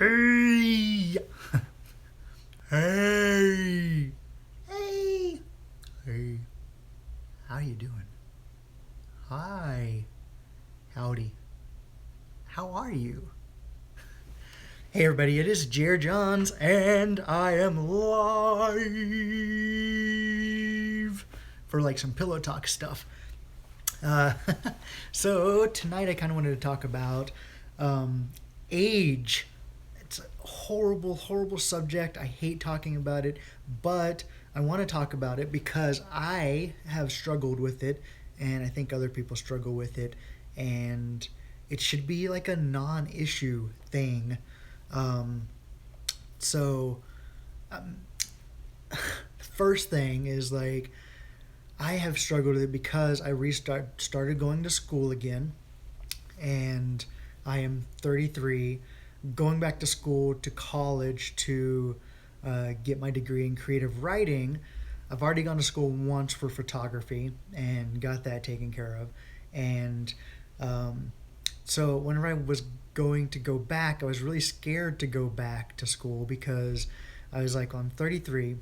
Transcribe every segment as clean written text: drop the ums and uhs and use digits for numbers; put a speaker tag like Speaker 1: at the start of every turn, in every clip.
Speaker 1: Hey! Hey! Hey! Hey! How you doing? Hi. Howdy. How are you? Hey everybody, it is Jer Johns and I am live for like some pillow talk stuff. Uh, so tonight I kind of wanted to talk about age. It's a horrible, horrible subject. I hate talking about it, but I want to talk about it because I have struggled with it, and I think other people struggle with it, and it should be like a non-issue thing. Um, so, um, first thing is like I have struggled with it because I started going to school again, and I am 33, going back to school to college to get my degree in creative writing. I've already gone to school once for photography and got that taken care of, and um, so whenever I was going to go back, I was really scared to go back to school because I was like, well, I'm 33.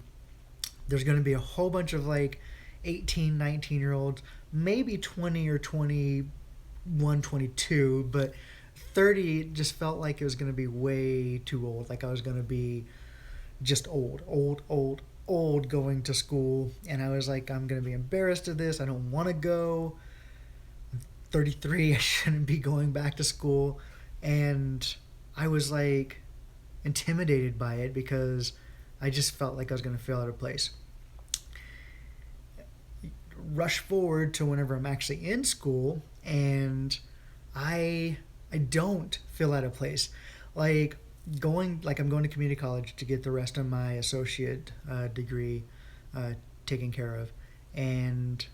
Speaker 1: There's going to be a whole bunch of like 18, 19-year olds, maybe 20 or 21, 22, but 30 just felt like it was going to be way too old. Like I was going to be just old going to school. And I was like, I'm going to be embarrassed of this. I don't want to go. I'm 33. I shouldn't be going back to school. And I was like intimidated by it because I just felt like I was going to fail out of place. Rush forward to whenever I'm actually in school, and I don't feel out of place. Like I'm going to community college to get the rest of my associate degree taken care of, and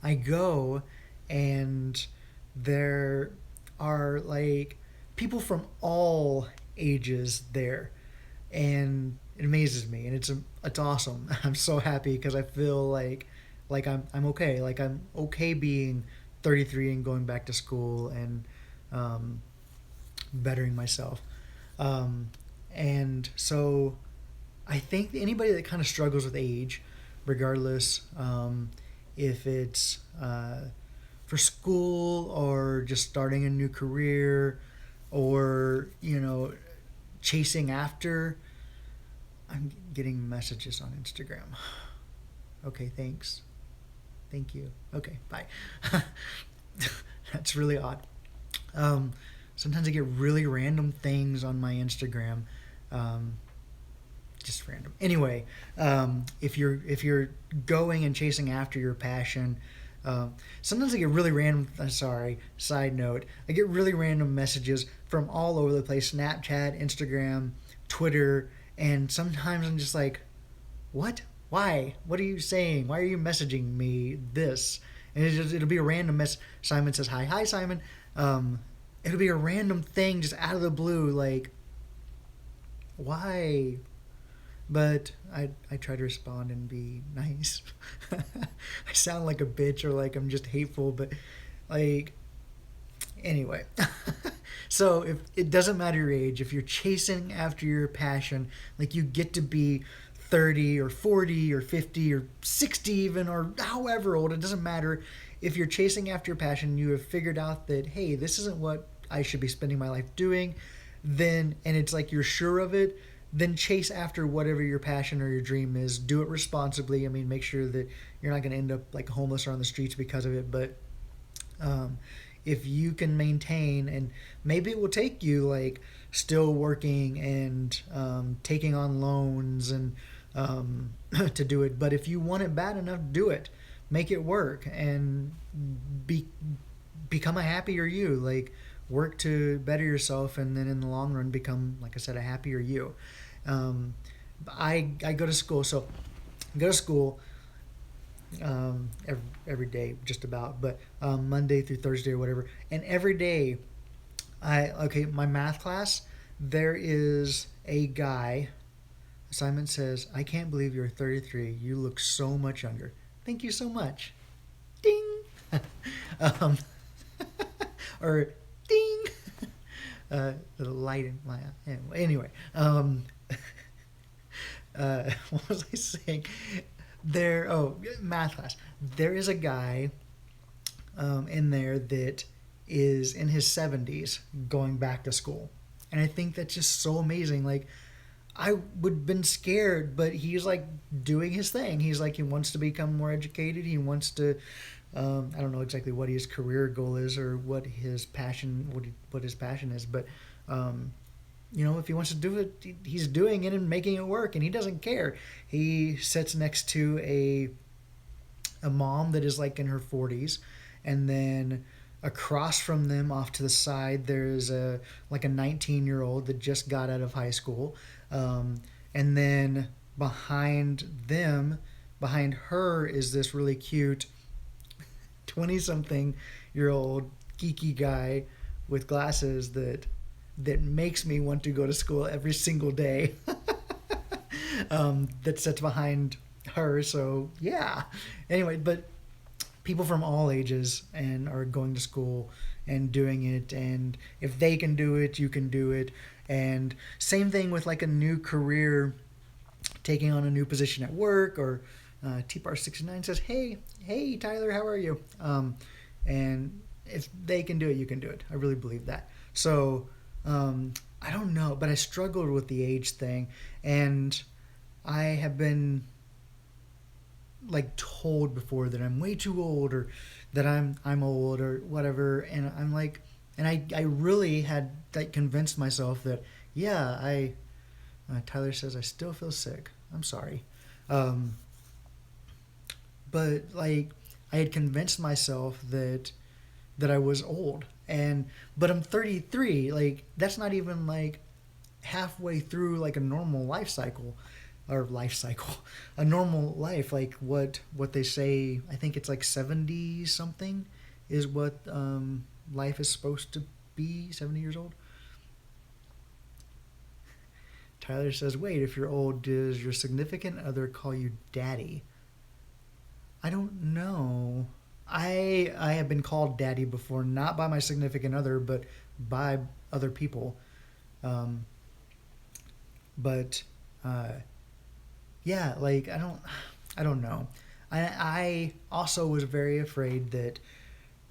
Speaker 1: I go, and there are like people from all ages there, and it amazes me, and it's awesome. I'm so happy because I feel like I'm okay. Like I'm okay being 33 and going back to school and um, bettering myself. Um, and so I think anybody that kind of struggles with age, regardless if it's for school or just starting a new career or chasing after. I'm getting messages on Instagram. Okay, thanks. Thank you. Okay, bye. That's really odd. Um, Sometimes I get really random things on my Instagram. Um, just random. Anyway, if you're going and chasing after your passion, sometimes I get really random. Sorry, side note. I get really random messages from all over the place: Snapchat, Instagram, Twitter, and sometimes I'm just like, what? Why? What are you saying? Why are you messaging me this? And it'll be a random mess. Simon says hi. Hi, Simon. It'll be a random thing just out of the blue. Like, why? But I try to respond and be nice. I sound like a bitch or like I'm just hateful, but like, anyway. So if it doesn't matter your age, if you're chasing after your passion, like you get to be 30 or 40 or 50 or 60 even, or however old, it doesn't matter. If you're chasing after your passion, you have figured out that, hey, this isn't what I should be spending my life doing, then, and it's like you're sure of it, then chase after whatever your passion or your dream is. Do it responsibly. I mean, make sure that you're not going to end up like homeless or on the streets because of it, but um, if you can maintain, and maybe it will take you like still working and taking on loans and to do it, but if you want it bad enough, do it. Make it work and be become a happier you. Like work to better yourself, and then in the long run become, like I said, a happier you. I go to school, so I go to school every day just about, but Monday through Thursday or whatever, and every day my math class, there is a guy. Simon says, I can't believe you're 33. You look so much younger. Thank you so much. Ding. um, or ding. The light in my eye. Anyway, what was I saying? There. Oh, math class. There is a guy in there that is in his 70s going back to school, and I think that's just so amazing. Like, I would have been scared, but he's like doing his thing. He's like, he wants to become more educated. He wants to, I don't know exactly what his career goal is or what his passion, what his passion is, but, if he wants to do it, he's doing it and making it work, and he doesn't care. He sits next to a mom that is like in her 40s, and then across from them off to the side there's a 19-year-old that just got out of high school, and then behind her is this really cute 20 something year old geeky guy with glasses that makes me want to go to school every single day. That sits behind her. So yeah. Anyway, but people from all ages and are going to school and doing it, and if they can do it, you can do it. And same thing with like a new career, taking on a new position at work, or TPAR69 says, hey Tyler, how are you? And if they can do it, you can do it. I really believe that. So I don't know, but I struggled with the age thing, and I have been like told before that I'm way too old, or that I'm old or whatever, and I'm like, and I really had like convinced myself that yeah, Tyler says I still feel sick. I'm sorry. Um, but like I had convinced myself that I was old, and but I'm 33. Like that's not even like halfway through like a normal life cycle, or life cycle, a normal life. Like what they say, I think it's like 70 something is what life is supposed to be. 70 years old. Tyler says, wait, if you're old, does your significant other call you daddy? I don't know. I have been called daddy before, not by my significant other, but by other people. Um, but uh, yeah, like I don't know. I also was very afraid that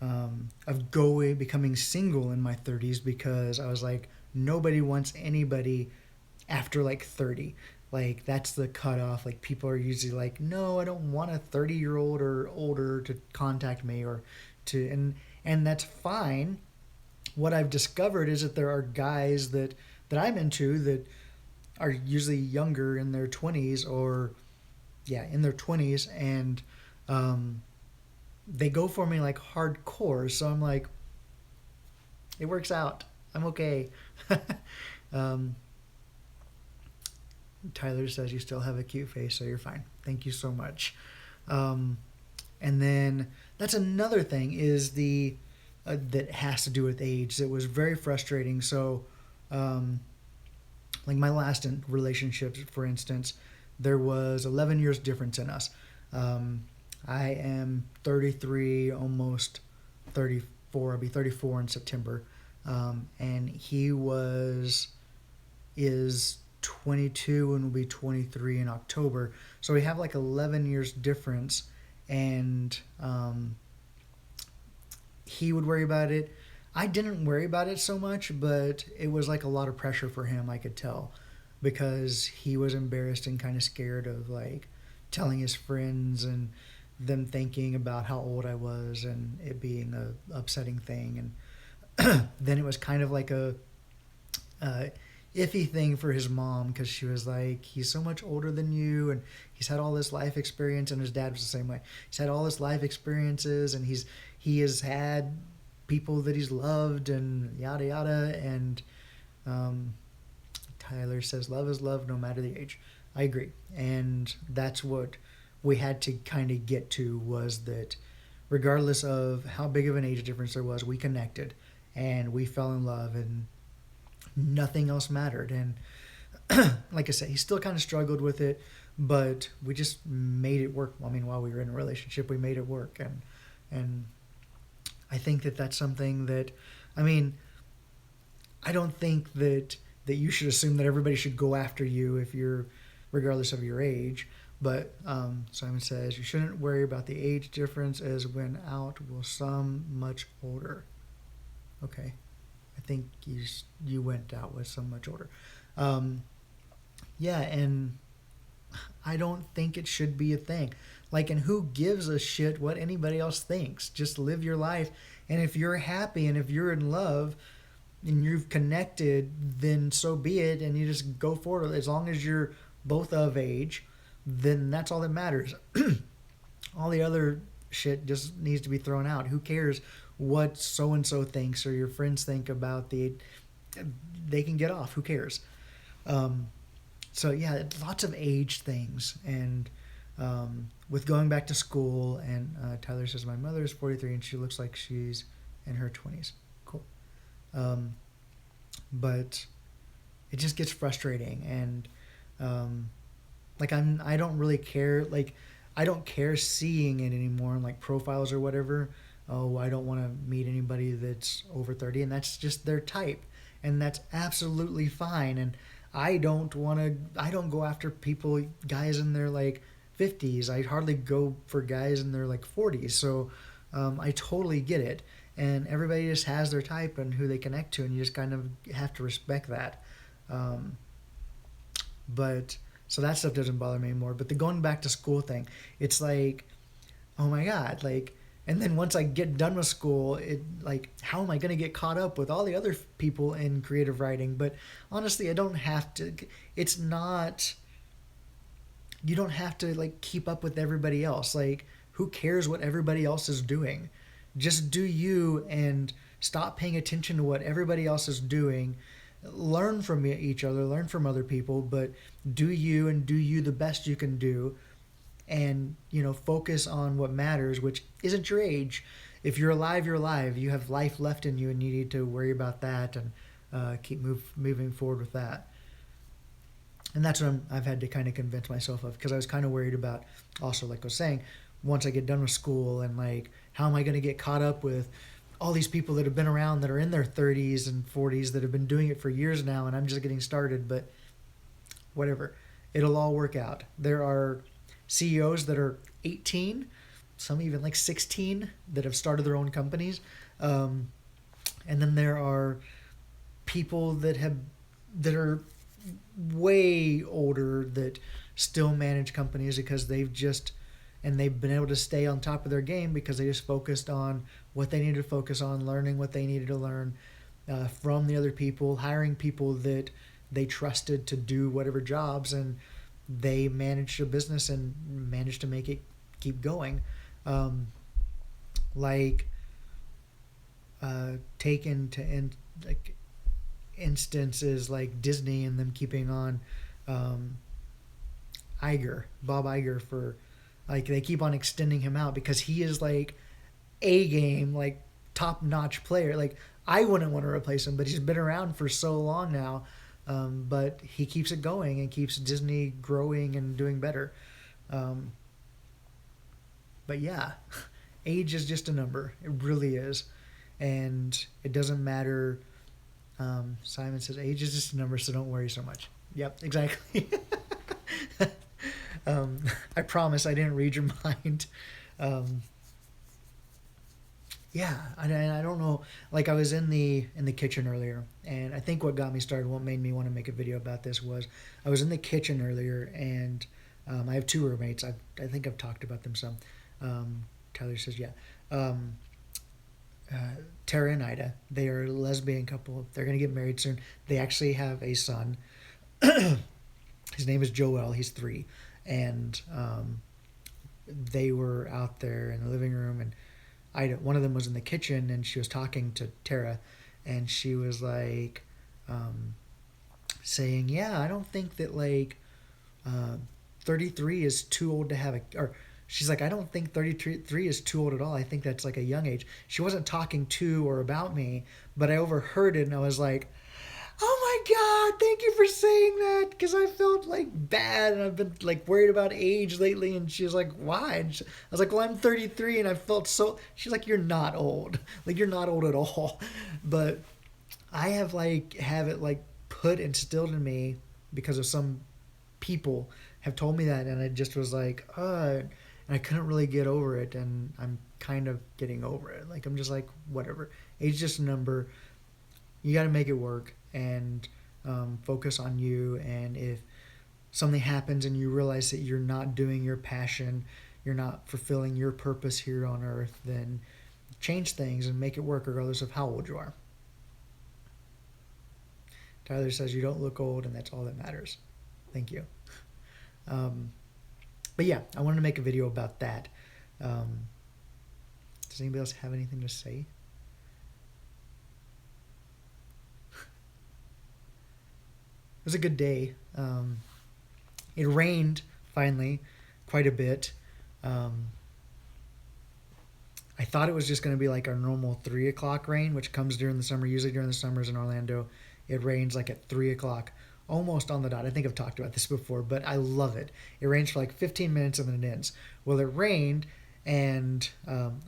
Speaker 1: of going becoming single in my 30s, because I was like, nobody wants anybody after like 30. Like that's the cutoff. Like people are usually like, no, I don't want a 30-year-old or older to contact me, or to and that's fine. What I've discovered is that there are guys that I'm into that are usually younger, in their 20s, or yeah, in their 20s, and um, they go for me like hardcore. So I'm like, it works out. I'm okay. um, Tyler says you still have a cute face, so you're fine. Thank you so much. Um, and then that's another thing is the that has to do with age. It was very frustrating. So, like my last relationship, for instance, there was 11 years difference in us. Um, I am 33, almost 34. I'll be 34 in September, and he is 22 and will be 23 in October. So we have like 11 years difference, and he would worry about it. I didn't worry about it so much, but it was like a lot of pressure for him, I could tell, because he was embarrassed and kind of scared of like telling his friends and them thinking about how old I was and it being a upsetting thing. And then it was kind of like uh, iffy thing for his mom, because she was like, he's so much older than you, and he's had all this life experience, and his dad was the same way. He's had all this life experiences, and he has had people that he's loved, and yada yada. And um, Tyler says love is love no matter the age. I agree, and that's what we had to kind of get to, was that regardless of how big of an age difference there was, we connected and we fell in love, and nothing else mattered. And like I said, he still kind of struggled with it, but we just made it work. I mean, while we were in a relationship, we made it work. And I think that that's something that, I mean, I don't think that you should assume that everybody should go after you if you're, regardless of your age. But Simon says you shouldn't worry about the age difference as when out will some much older. Okay, I think you went out with some much older. Um, yeah, and I don't think it should be a thing. Like, and who gives a shit what anybody else thinks? Just live your life, and if you're happy and if you're in love and you've connected, then so be it, and you just go forward. As long as you're both of age, then that's all that matters. All the other shit just needs to be thrown out. Who cares what so and so thinks or your friends think about the? They can get off. Who cares? Um, so yeah, lots of age things, and with going back to school. And Tyler says my mother is 43 and she looks like she's in her 20s. Cool. Um, but it just gets frustrating, and like I don't really care. Like I don't care seeing it anymore in like profiles or whatever. Oh, I don't want to meet anybody that's over 30, and that's just their type, and that's absolutely fine. And I don't want to. I don't go after people, guys in their like 50s. I hardly go for guys in their like 40s. So I totally get it. And everybody just has their type and who they connect to, and you just kind of have to respect that. Um, but so that stuff doesn't bother me anymore. But the going back to school thing, it's like, oh my god, like. And then once I get done with school, it like how am I going to get caught up with all the other people in creative writing? But honestly, I don't have to. It's not. You don't have to like keep up with everybody else. Like who cares what everybody else is doing? Just do you and stop paying attention to what everybody else is doing. Learn from each other, learn from other people, but do you and do you the best you can do, and focus on what matters, which isn't your age. If you're alive, you're alive. You have life left in you, and you need to worry about that and keep moving forward with that. And that's what I've had to kind of convince myself of, because I was kind of worried about, also like I was saying, once I get done with school, and like how am I going to get caught up with all these people that have been around that are in their 30s and 40s that have been doing it for years now, and I'm just getting started. But whatever, it'll all work out. There are CEOs that are 18, some even like 16, that have started their own companies, and then there are people that are way older that still manage companies because they've been able to stay on top of their game because they just focused on what they needed to focus on, learning what they needed to learn from the other people, hiring people that they trusted to do whatever jobs, and they managed a business and managed to make it keep going. Um, like taken to like instances like Disney and them keeping on Bob Iger, for like they keep on extending him out because he is like a game, like top notch player. Like I wouldn't want to replace him, but he's been around for so long now. But he keeps it going and keeps Disney growing and doing better. Um, but yeah, age is just a number. It really is. And it doesn't matter. Simon says age is just a number, so don't worry so much. Yep, exactly. um, I promise I didn't read your mind. Um, yeah, I don't know. Like I was in the kitchen earlier, and I think what got me started, what made me want to make a video about this, was I was in the kitchen earlier, and I have two roommates. I think I've talked about them some. Tyler says yeah. Um, Tara and Ida, they are a lesbian couple. They're gonna get married soon. They actually have a son. His name is Joel. He's 3, and they were out there in the living room, and one of them was in the kitchen, and she was talking to Tara, and she was like, saying, "Yeah, I don't think that like 33 is too old to have a." Or she's like, "I don't think 33 is too old at all. I think that's like a young age." She wasn't talking to or about me, but I overheard it, and I was like, "Oh my god, thank you for saying that," because I felt like bad, and I've been like worried about age lately. And she was like, "Why?" And I was like, "Well, I'm 33," and I felt so. She's like, "You're not old. Like you're not old at all." But I have it like put instilled in me because of some people have told me that, and I just was like, and I couldn't really get over it, and I'm kind of getting over it. Like I'm just like, whatever. Age is just a number. You got to make it work and focus on you. And if something happens and you realize that you're not doing your passion, you're not fulfilling your purpose here on earth, then change things and make it work regardless of how old you are. Tyler says you don't look old, and that's all that matters. Thank you. Um, but yeah, I wanted to make a video about that. Um, does anybody else have anything to say? It was a good day. It rained finally quite a bit. Um, I thought it was just going to be like our normal 3 o'clock rain, which comes during the summer. Usually during the summers in Orlando, it rains like at 3 o'clock, almost on the dot. I think I've talked about this before, but I love it. It rains for like 15 minutes and then it ends. Well, it rained, and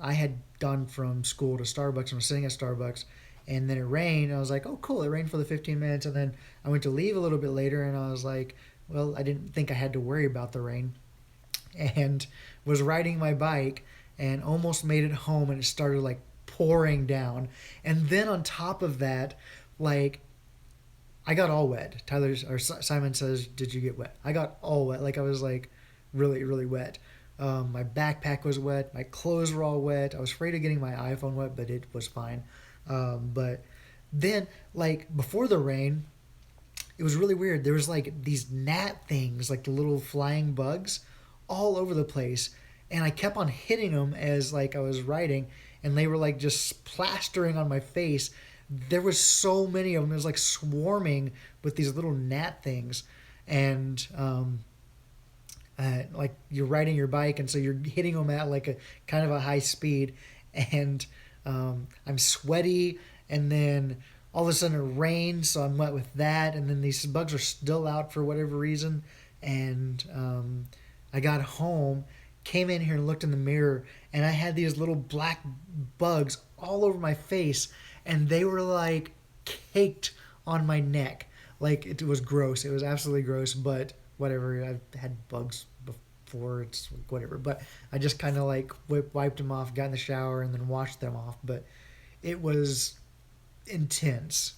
Speaker 1: I had gone from school to Starbucks and was sitting at Starbucks, and then it rained. And I was like, oh, cool, it rained for the 15 minutes. And then I went to leave a little bit later, and I was like, well, I didn't think I had to worry about the rain, and was riding my bike and almost made it home, and it started like pouring down. And then on top of that, like, I got all wet. Simon says, "Did you get wet?" I got all wet. Like I was like really really wet. My backpack was wet. My clothes were all wet. I was afraid of getting my iPhone wet, but it was fine. But then, like before the rain, it was really weird. There was like these gnat things, like the little flying bugs, all over the place, and I kept on hitting them as like I was riding, and they were like just plastering on my face. There was so many of them. It was like swarming with these little gnat things, and like you're riding your bike, and so you're hitting them at like a kind of a high speed, and I'm sweaty, and then all of a sudden it rains, so I'm wet with that, and then these bugs are still out for whatever reason, and I got home, came in here and looked in the mirror, and I had these little black bugs all over my face, and they were like caked on my neck. Like it was gross. It was absolutely gross, but whatever. I've had bugs before. It's whatever. But I just kind of like wiped them off, got in the shower, and then washed them off. But it was intense.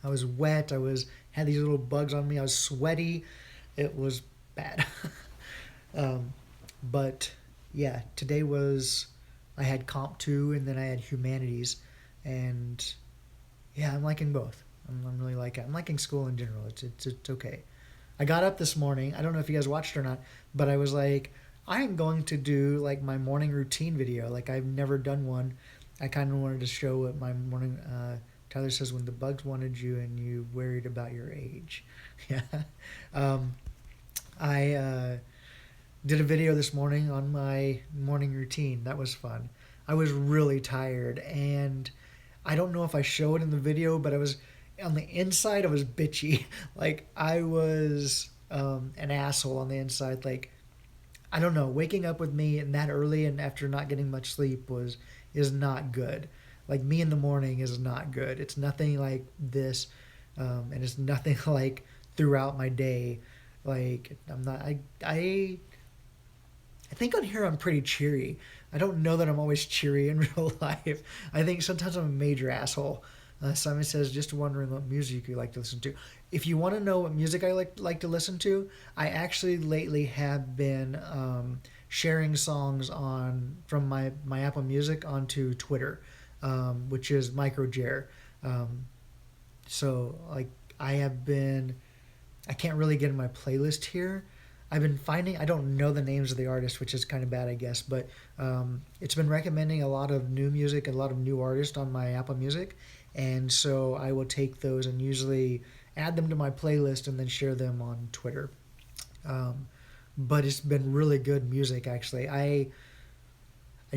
Speaker 1: I was wet. I was had these little bugs on me. I was sweaty. It was bad. um, but yeah, today was I had comp two, and then I had humanities, and yeah, I'm liking both. I'm really liking. I'm liking school in general. It's okay. I got up this morning. I don't know if you guys watched or not, but I was like, I am going to do like my morning routine video. Like I've never done one. I kind of wanted to show what my morning. Tyler says when the bugs wanted you and you worried about your age. Yeah. Um, I did a video this morning on my morning routine. That was fun. I was really tired, and I don't know if I show it in the video, but I was on the inside. I was bitchy. Like I was an asshole on the inside. Like I don't know. Waking up with me and that early and after not getting much sleep is not good. Like me in the morning is not good. It's nothing like this, and it's nothing like throughout my day. Like I'm not. I think on here I'm pretty cheery. I don't know that I'm always cheery in real life. I think sometimes I'm a major asshole. Simon says, just wondering what music you like to listen to. If you want to know what music I like to listen to, I actually lately have been sharing songs on from my Apple Music onto Twitter, which is microjer. Um, so like I have been, I can't really get in my playlist here. I've been finding I don't know the names of the artists, which is kind of bad, I guess. But it's been recommending a lot of new music, a lot of new artists on my Apple Music, and so I will take those and usually add them to my playlist and then share them on Twitter. Um, but it's been really good music, actually. I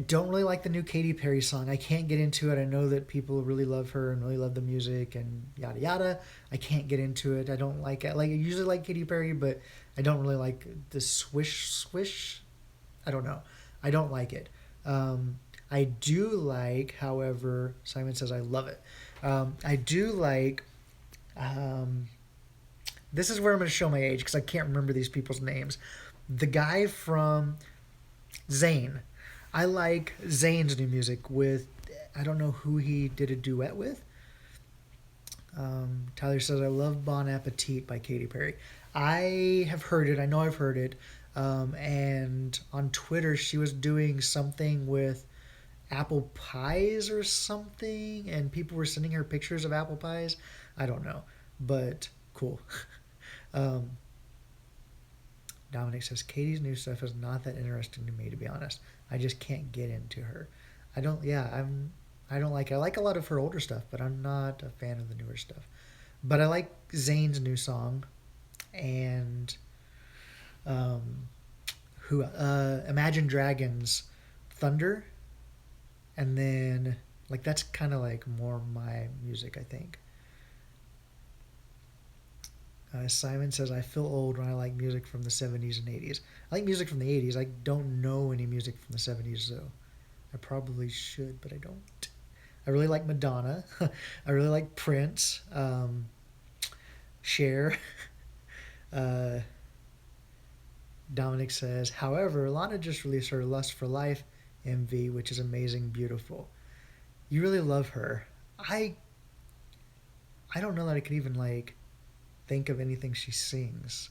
Speaker 1: don't really like the new Katy Perry song. I can't get into it. I know that people really love her and really love the music and yada yada. I can't get into it. I don't like it. Like I usually like Katy Perry, but I don't really like the swish swish. I don't know. I don't like it. I do like, however, Simon says I love it. I do like. Um, this is where I'm going to show my age because I can't remember these people's names. The guy from Zayn. I like Zayn's new music with. I don't know who he did a duet with. Tyler says, I love Bon Appetit by Katy Perry. I have heard it. I know I've heard it. And on Twitter, she was doing something with apple pies or something, and people were sending her pictures of apple pies. I don't know, but cool. um, Dominic says, Katie's new stuff is not that interesting to me, to be honest. I just can't get into her. I don't, yeah, I don't like, I like a lot of her older stuff, but I'm not a fan of the newer stuff. But I like Zayn's new song, and um, Imagine Dragons Thunder, and then like that's kind of like more my music, I think. Simon says, I feel old when I like music from the 70s and 80s. I like music from the 80s. I don't know any music from the 70s, though. I probably should, but I don't. I really like Madonna. I really like Prince. Cher. Uh, Dominic says, however, Lana just released her Lust for Life MV, which is amazing, beautiful. You really love her. I I don't know that I could even like think of anything she sings.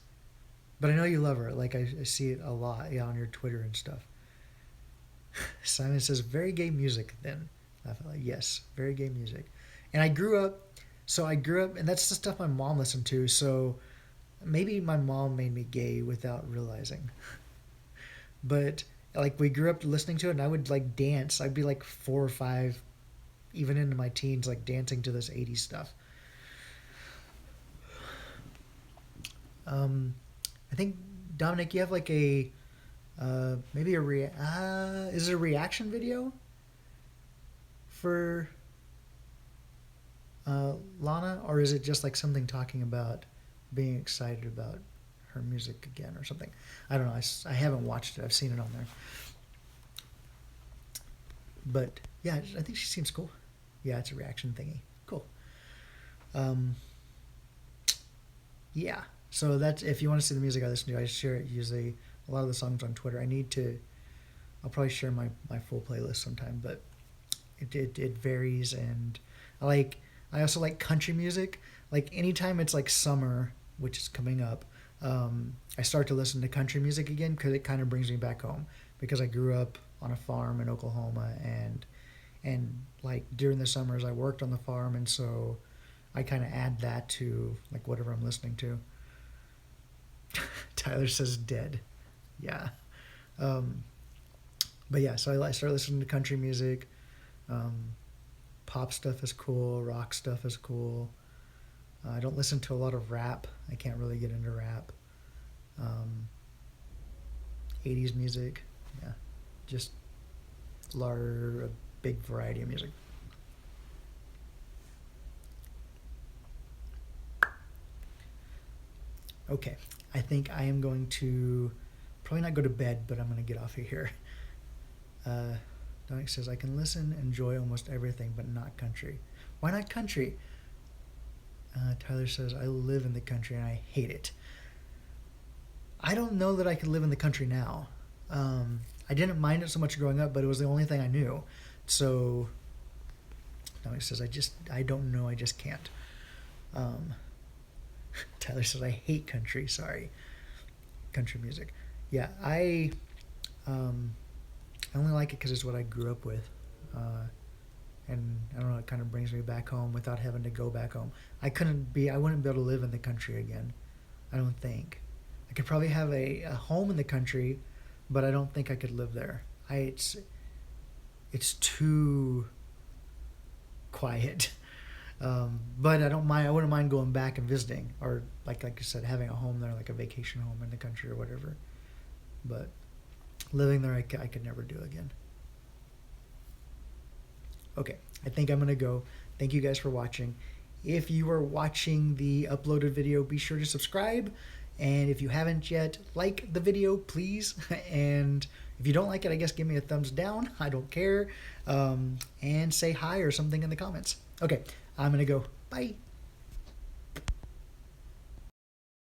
Speaker 1: But I know you love her. Like I see it a lot, yeah, on your Twitter and stuff. Simon says, very gay music then. I felt like, yes, very gay music. And I grew up, and that's the stuff my mom listened to, so maybe my mom made me gay without realizing. But like we grew up listening to it, and I would like dance. I'd be like 4 or 5, even into my teens, like dancing to this 80s stuff. Um, I think Dominic, you have like a maybe is it a reaction video for Lana, or is it just like something talking about being excited about her music again or something? I don't know. I haven't watched it. I've seen it on there, but yeah, I think she seems cool. Yeah, it's a reaction thingy. Cool. Um, yeah. So that's if you want to see the music I listen to, I share it usually a lot of the songs on Twitter. I need to. I'll probably share my full playlist sometime, but it varies, and I like I also like country music. Like anytime it's like summer, which is coming up, I start to listen to country music again because it kind of brings me back home because I grew up on a farm in Oklahoma, and like during the summers I worked on the farm, and so I kind of add that to like whatever I'm listening to. Tyler says dead. Yeah. Um, but yeah, so I start listening to country music. Um, Pop stuff is cool. Rock stuff is cool. I don't listen to a lot of rap. I can't really get into rap. Um, 80s music. Yeah. Just a big variety of music. Okay. I think I am going to probably not go to bed, but I'm going to get off of here. Dominic says, I can listen, enjoy almost everything, but not country. Why not country? Tyler says, I live in the country and I hate it. I don't know that I could live in the country now. I didn't mind it so much growing up, but it was the only thing I knew. So Dominic says, I don't know, I just can't. Um, Tyler says, I hate country, sorry. Country music. Yeah, I only like it because it's what I grew up with. And I don't know, it kind of brings me back home without having to go back home. I wouldn't be able to live in the country again. I don't think. I could probably have a home in the country, but I don't think I could live there. It's too quiet. But I don't mind. I wouldn't mind going back and visiting, or like I said, having a home there, like a vacation home in the country or whatever. But living there, I could never do again. Okay, I think I'm gonna go. Thank you guys for watching. If you are watching the uploaded video, be sure to subscribe. And if you haven't yet, like the video, please. And if you don't like it, I guess give me a thumbs down. I don't care. And say hi or something in the comments. Okay, I'm going to go. Bye.